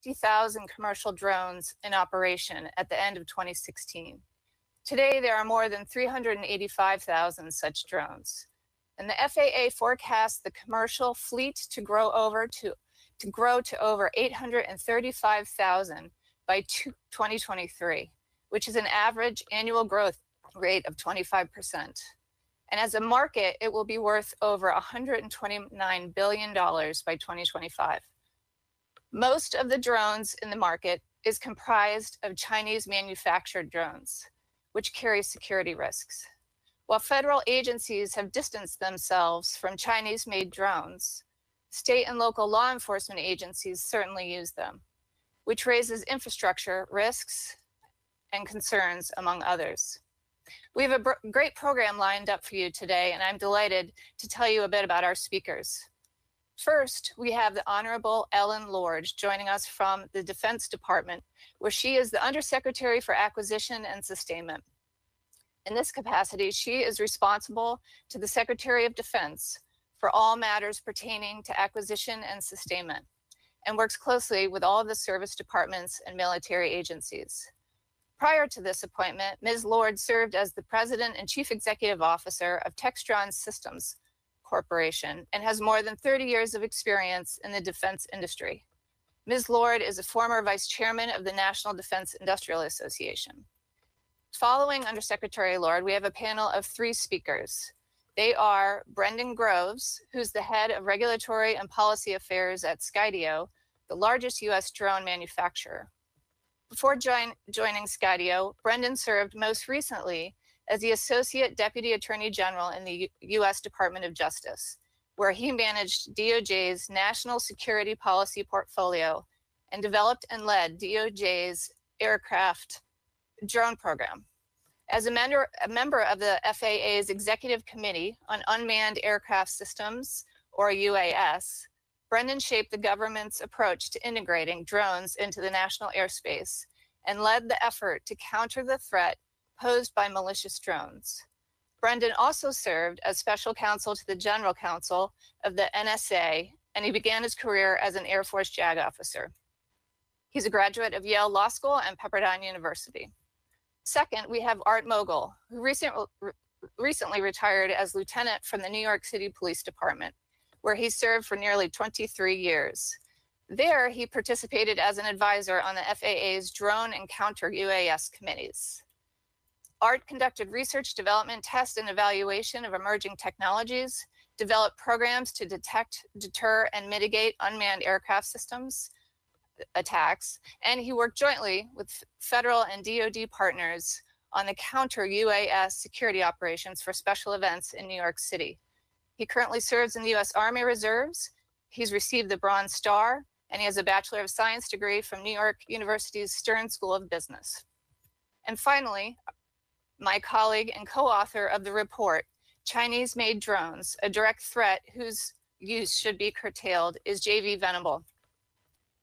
50,000 commercial drones in operation at the end of 2016. Today, there are more than 385,000 such drones. And the FAA forecasts the commercial fleet to grow to over 835,000 by 2023, which is an average annual growth rate of 25%. And as a market, it will be worth over $129 billion by 2025. Most of the drones in the market is comprised of Chinese manufactured drones, which carry security risks. While federal agencies have distanced themselves from Chinese-made drones, state and local law enforcement agencies certainly use them, which raises infrastructure risks and concerns, among others. We have a great program lined up for you today, and I'm delighted to tell you a bit about our speakers. First, we have the Honorable Ellen Lord joining us from the Defense Department, where she is the Undersecretary for Acquisition and Sustainment. In this capacity, she is responsible to the Secretary of Defense for all matters pertaining to acquisition and sustainment, and works closely with all of the service departments and military agencies. Prior to this appointment, Ms. Lord served as the President and Chief Executive Officer of Textron Systems Corporation and has more than 30 years of experience in the defense industry. Ms. Lord is a former Vice Chairman of the National Defense Industrial Association. Following Undersecretary Lord, we have a panel of 3 speakers. They are Brendan Groves, who's the head of regulatory and policy affairs at Skydio, the largest U.S. drone manufacturer. Before joining Skydio, Brendan served most recently as the Associate Deputy Attorney General in the U.S. Department of Justice, where he managed DOJ's national security policy portfolio and developed and led DOJ's aircraft drone program. As a member of the FAA's Executive Committee on Unmanned Aircraft Systems, or UAS, Brendan shaped the government's approach to integrating drones into the national airspace and led the effort to counter the threat posed by malicious drones. Brendan also served as special counsel to the General Counsel of the NSA, and he began his career as an Air Force JAG officer. He's a graduate of Yale Law School and Pepperdine University. Second, we have Art Mogul, who recently retired as lieutenant from the New York City Police Department, where he served for nearly 23 years. There, he participated as an advisor on the FAA's drone and counter UAS committees. Art conducted research, development, test, and evaluation of emerging technologies, developed programs to detect, deter, and mitigate unmanned aircraft systems attacks, and he worked jointly with federal and DoD partners on the counter UAS security operations for special events in New York City. He currently serves in the U.S. Army Reserves. He's received the Bronze Star, and he has a Bachelor of Science degree from New York University's Stern School of Business. And finally, my colleague and co-author of the report, Chinese-Made Drones, a Direct Threat Whose Use Should Be Curtailed, is J.V. Venable.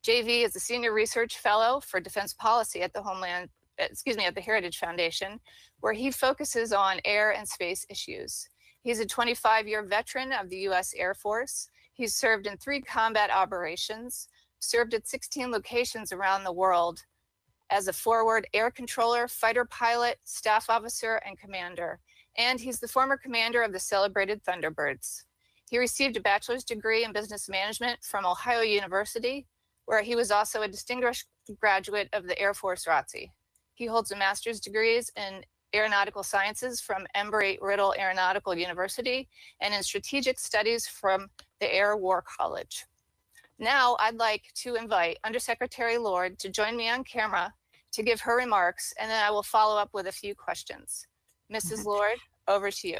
J.V. is a Senior Research Fellow for Defense Policy at the Heritage Foundation, where he focuses on air and space issues. He's a 25-year veteran of the U.S. Air Force. He's served in 3 combat operations, served at 16 locations around the world as a forward air controller, fighter pilot, staff officer, and commander. And he's the former commander of the celebrated Thunderbirds. He received a bachelor's degree in business management from Ohio University, where he was also a distinguished graduate of the Air Force ROTC. He holds a master's degrees in aeronautical sciences from Embry-Riddle Aeronautical University and in strategic studies from the Air War College. Now I'd like to invite Undersecretary Lord to join me on camera to give her remarks, and then I will follow up with a few questions. Mrs. Lord, over to you.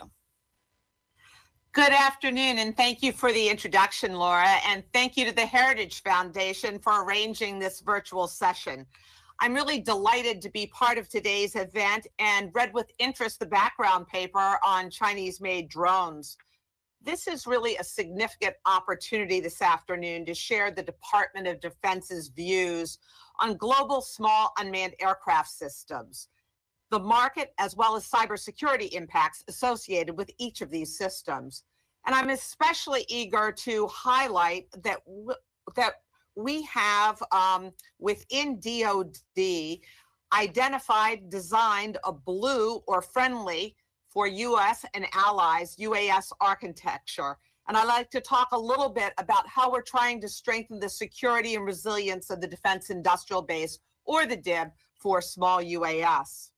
Good afternoon, and thank you for the introduction, Laura, and thank you to the Heritage Foundation for arranging this virtual session. I'm really delighted to be part of today's event and read with interest the background paper on Chinese-made drones. This is really a significant opportunity this afternoon to share the Department of Defense's views on global small unmanned aircraft systems, the market, as well as cybersecurity impacts associated with each of these systems. And I'm especially eager to highlight that we have within DoD identified, designed a blue or friendly for U.S. and allies UAS architecture. And I'd like to talk a little bit about how we're trying to strengthen the security and resilience of the Defense Industrial Base, or the DIB, for small UAS.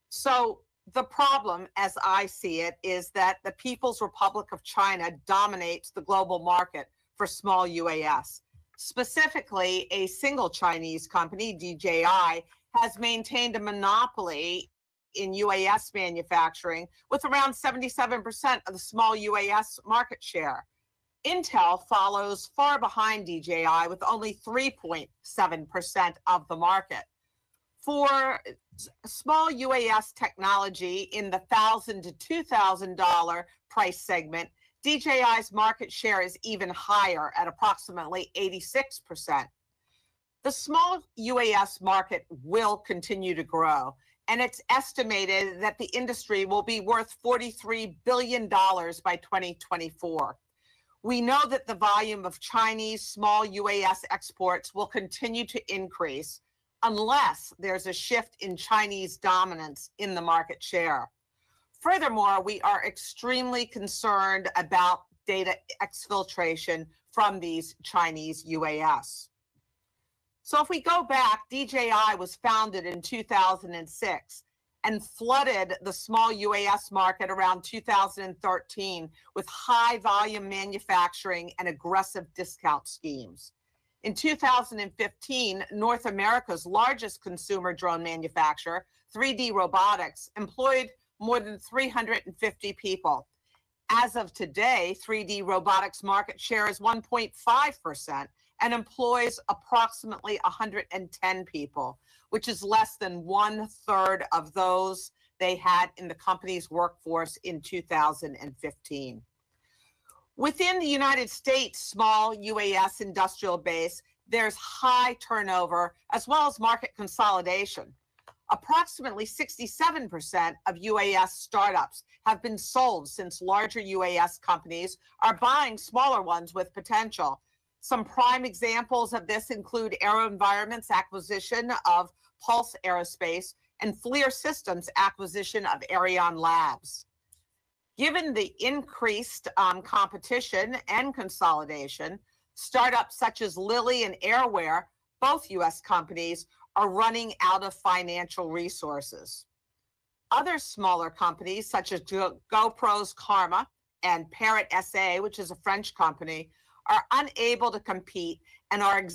So the problem, as I see it, is that the People's Republic of China dominates the global market for small UAS. Specifically, a single Chinese company, DJI, has maintained a monopoly in UAS manufacturing with around 77% of the small UAS market share. Intel follows far behind DJI with only 3.7% of the market. For small UAS technology in the $1,000 to $2,000 price segment, DJI's market share is even higher at approximately 86%. The small UAS market will continue to grow, and it's estimated that the industry will be worth $43 billion by 2024. We know that the volume of Chinese small UAS exports will continue to increase unless there's a shift in Chinese dominance in the market share. Furthermore, we are extremely concerned about data exfiltration from these Chinese UAS. So if we go back, DJI was founded in 2006 and flooded the small UAS market around 2013 with high volume manufacturing and aggressive discount schemes. In 2015, North America's largest consumer drone manufacturer, 3D Robotics, employed more than 350 people. As of today, 3D Robotics' market share is 1.5% and employs approximately 110 people, which is less than 1/3 of those they had in the company's workforce in 2015. Within the United States small UAS industrial base, there's high turnover as well as market consolidation. Approximately 67% of UAS startups have been sold since larger UAS companies are buying smaller ones with potential. Some prime examples of this include AeroVironment's acquisition of Pulse Aerospace and FLIR Systems' acquisition of Ariane Labs. Given the increased competition and consolidation, startups such as Lilly and Airware, both U.S. companies, are running out of financial resources. Other smaller companies such as GoPro's Karma and Parrot SA, which is a French company, are unable to compete and are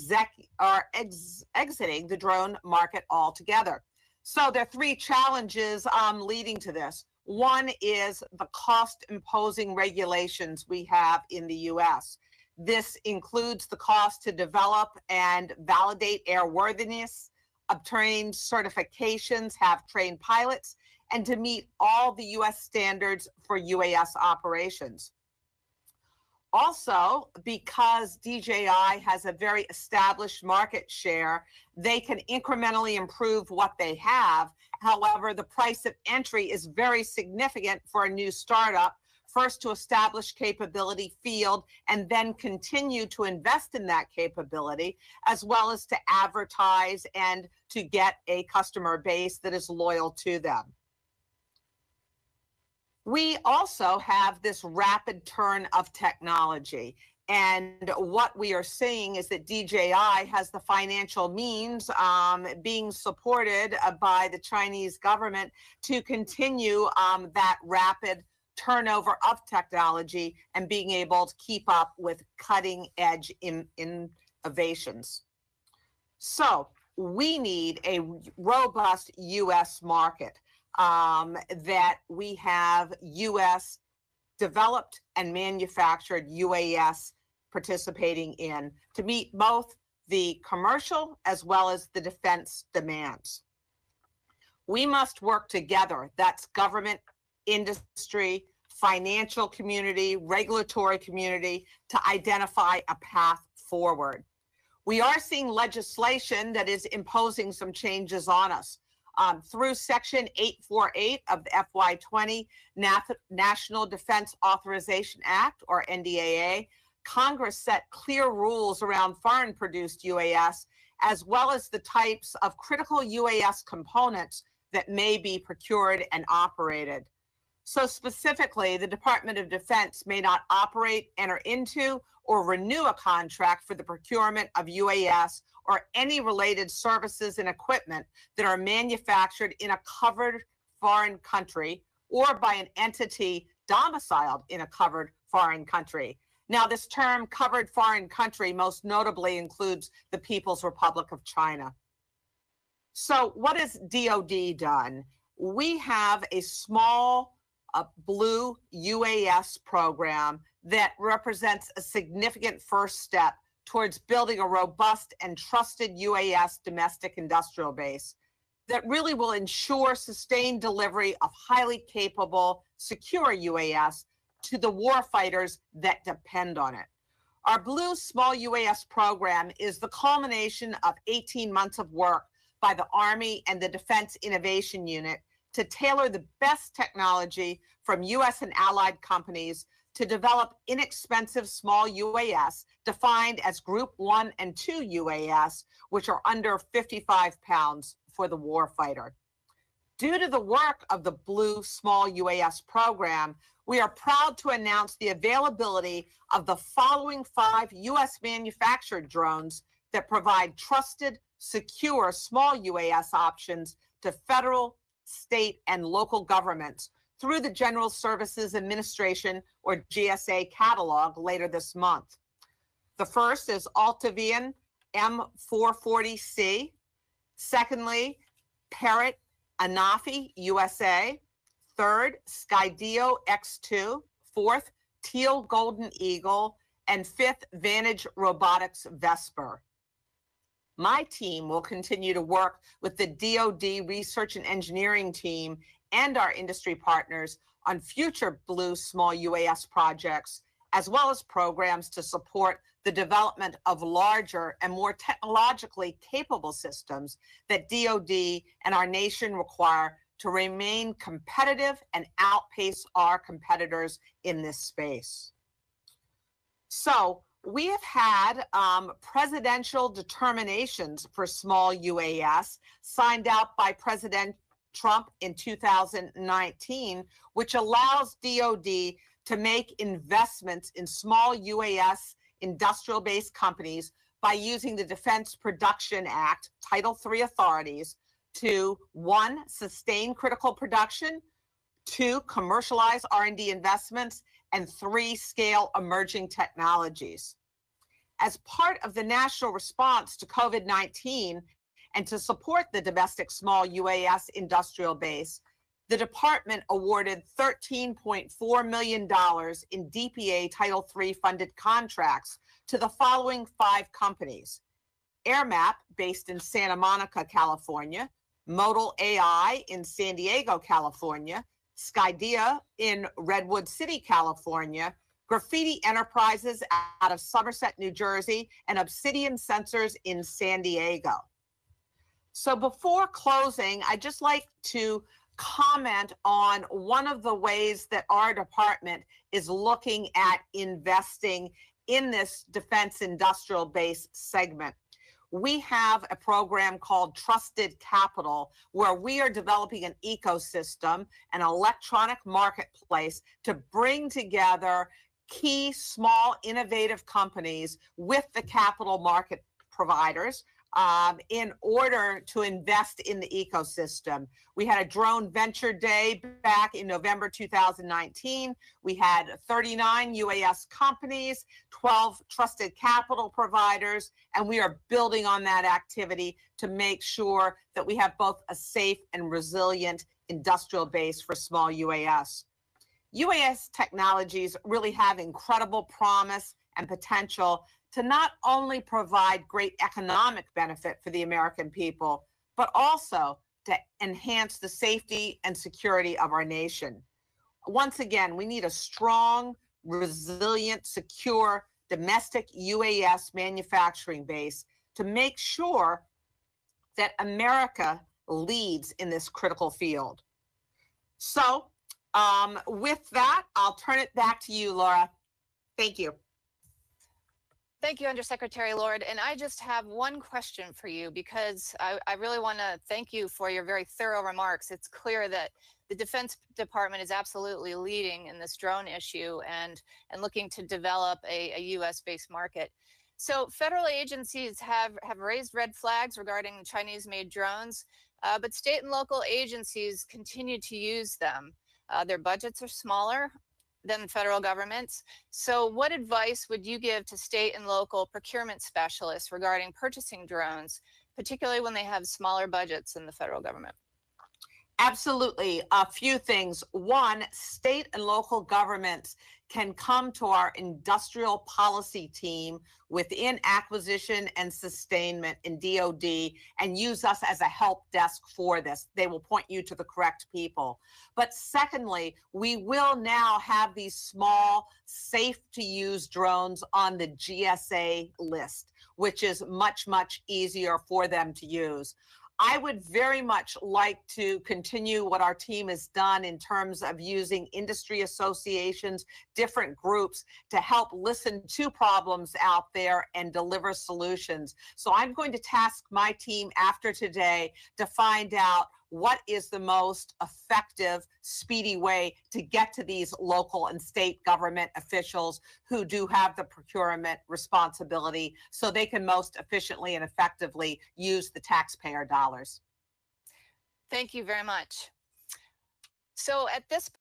exiting the drone market altogether. So there are three challenges leading to this. One is the cost-imposing regulations we have in the U.S. This includes the cost to develop and validate airworthiness, obtain certifications, have trained pilots, and to meet all the U.S. standards for UAS operations. Also, because DJI has a very established market share, they can incrementally improve what they have. However, the price of entry is very significant for a new startup, first to establish capability field and then continue to invest in that capability, as well as to advertise and to get a customer base that is loyal to them. We also have this rapid turn of technology. And what we are seeing is that DJI has the financial means being supported by the Chinese government to continue that rapid turnover of technology and being able to keep up with cutting edge innovations. So we need a robust U.S. market. That we have U.S. developed and manufactured UAS participating in to meet both the commercial as well as the defense demands. We must work together. That's government, industry, financial community, regulatory community to identify a path forward. We are seeing legislation that is imposing some changes on us. Through Section 848 of the FY20 National Defense Authorization Act, or NDAA, Congress set clear rules around foreign-produced UAS, as well as the types of critical UAS components that may be procured and operated. So specifically, the Department of Defense may not operate, enter into, or renew a contract for the procurement of UAS or any related services and equipment that are manufactured in a covered foreign country or by an entity domiciled in a covered foreign country. Now, this term covered foreign country most notably includes the People's Republic of China. So what has DoD done? We have a small blue UAS program that represents a significant first step towards building a robust and trusted UAS domestic industrial base that really will ensure sustained delivery of highly capable, secure UAS to the warfighters that depend on it. Our Blue Small UAS program is the culmination of 18 months of work by the Army and the Defense Innovation Unit to tailor the best technology from U.S. and allied companies to develop inexpensive small UAS defined as Group 1 and 2 UAS, which are under 55 pounds for the warfighter. Due to the work of the Blue Small UAS program, we are proud to announce the availability of the following 5 U.S. manufactured drones that provide trusted, secure small UAS options to federal, state, and local governments through the General Services Administration, or GSA, catalog later this month. The first is Altivian M440C. Secondly, Parrot Anafi USA. Third, Skydio X2. Fourth, Teal Golden Eagle. And fifth, Vantage Robotics Vesper. My team will continue to work with the DoD Research and Engineering team and our industry partners on future Blue Small UAS projects, as well as programs to support the development of larger and more technologically capable systems that DoD and our nation require to remain competitive and outpace our competitors in this space. So we have had presidential determinations for small UAS signed out by President Trump in 2019, which allows DoD to make investments in small UAS industrial-based companies by using the Defense Production Act Title III authorities to 1, sustain critical production, 2, commercialize R&D investments, and 3, scale emerging technologies. As part of the national response to COVID-19 and to support the domestic small UAS industrial base, the department awarded $13.4 million in DPA Title III funded contracts to the following 5 companies: AirMap, based in Santa Monica, California; Modal AI in San Diego, California; Skydio in Redwood City, California; Graffiti Enterprises out of Somerset, New Jersey; and Obsidian Sensors in San Diego. So before closing, I'd just like to comment on one of the ways that our department is looking at investing in this defense industrial base segment. We have a program called Trusted Capital, where we are developing an ecosystem, an electronic marketplace to bring together key small innovative companies with the capital market providers in order to invest in the ecosystem. We had a drone venture day back in November 2019. We had 39 UAS companies, 12 trusted capital providers, and we are building on that activity to make sure that we have both a safe and resilient industrial base for small UAS. UAS technologies really have incredible promise and potential to not only provide great economic benefit for the American people, but also to enhance the safety and security of our nation. Once again, we need a strong, resilient, secure, domestic UAS manufacturing base to make sure that America leads in this critical field. So with that, I'll turn it back to you, Laura. Thank you. Thank you, Undersecretary Lord. And I just have one question for you, because I really want to thank you for your very thorough remarks. It's clear that the Defense Department is absolutely leading in this drone issue and looking to develop a US-based market. So federal agencies have raised red flags regarding Chinese-made drones, but state and local agencies continue to use them. Their budgets are smaller than the federal government's. So what advice would you give to state and local procurement specialists regarding purchasing drones, particularly when they have smaller budgets than the federal government? Absolutely. A few things. One, state and local governments can come to our industrial policy team within acquisition and sustainment in DoD and use us as a help desk for this. They will point you to the correct people. But secondly, we will now have these small, safe to use drones on the GSA list, which is much, much easier for them to use. I would very much like to continue what our team has done in terms of using industry associations, different groups to help listen to problems out there and deliver solutions. So I'm going to task my team after today to find out what is the most effective, speedy way to get to these local and state government officials who do have the procurement responsibility so they can most efficiently and effectively use the taxpayer dollars. Thank you very much. So at this